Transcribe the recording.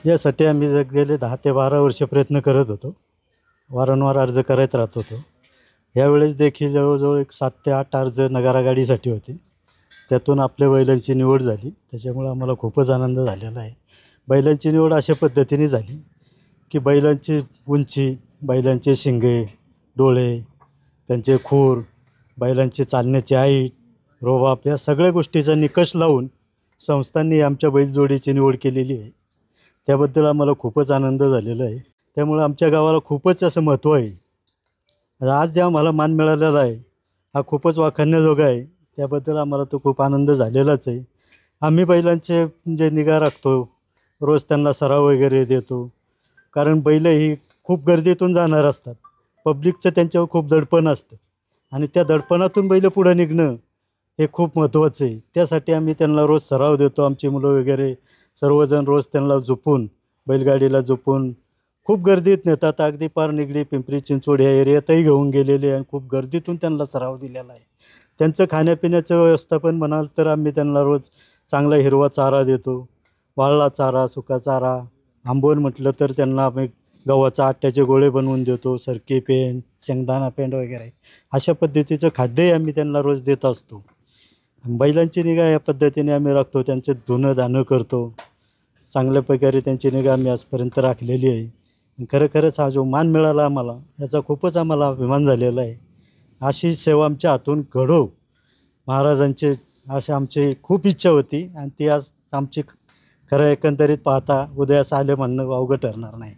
यासाठी आम्ही गेले 10 ते 12 वर्ष प्रयत्न करत होतो. वारंवार अर्ज करत राहत होतो. यावेळेस देखील जवळजवळ एक 7 ते 8 अर्ज नगारागाडीसाठी होते. त्यातून आपल्या बैलांची निवड झाली. त्याच्यामुळं आम्हाला खूपच आनंद झालेला आहे. बैलांची निवड अशा पद्धतीने झाली, की बैलांची उंची, बैलांचे शिंगे, डोळे, त्यांचे खूर, बैलांची चालण्याची हाईट, रोबाप या सगळ्या गोष्टीचा निकष लावून संस्थांनी आमच्या बैलजोडीची निवड केलेली आहे. त्याबद्दल आम्हाला खूपच आनंद झालेला आहे. त्यामुळं आमच्या गावाला खूपच असं महत्त्व आहे. आज जे आम्हाला मान मिळालेला आहे, हा खूपच वाखाणण्याजोगा आहे. त्याबद्दल आम्हाला तो खूप आनंद झालेलाच आहे. आम्ही बैलांचे जे निगा राखतो, रोज त्यांना सराव वगैरे देतो. कारण बैल ही खूप गर्दीतून जाणार असतात. पब्लिकचं त्यांच्यावर खूप दडपण असतं आणि त्या दडपणातून बैल पुढं निघणं हे खूप महत्त्वाचं आहे. त्यासाठी आम्ही त्यांना रोज सराव देतो. आमची मुलं वगैरे सर्वजण रोज त्यांना झोपून, बैलगाडीला झोपून खूप गर्दीत नेतात. अगदी पार निगडी, पिंपरी चिंचवड या एरियातही घेऊन गेलेले आणि खूप गर्दीतून त्यांना सराव दिलेला आहे. त्यांचं खाण्यापिण्याचं व्यवस्थापन म्हणाल तर आम्ही त्यांना रोज चांगला हिरवा चारा देतो. वाळला चारा, सुका चारा, आंबवण म्हटलं तर त्यांना आम्ही गव्हाचा आट्याचे गोळे बनवून देतो. सरकी पेंड, शेंगदाणा पेंड वगैरे अशा पद्धतीचं खाद्यही आम्ही त्यांना रोज देत असतो. बैलांची निगा या पद्धतीने आम्ही राखतो. त्यांचं धुणं-धाणं करतो. चांगल्या प्रकारे त्यांची निगा आम्ही आजपर्यंत राखलेली आहे. खरंच हा जो मान मिळाला आम्हाला, याचा खूपच आम्हाला अभिमान झालेला आहे. अशी सेवा आमच्या हातून घडो महाराजांची अशी आमची खूप इच्छा होती आणि ती आज आमची खरं एकंदरीत पाहता उदयास आले म्हणणं अवघं ठरणार नाही.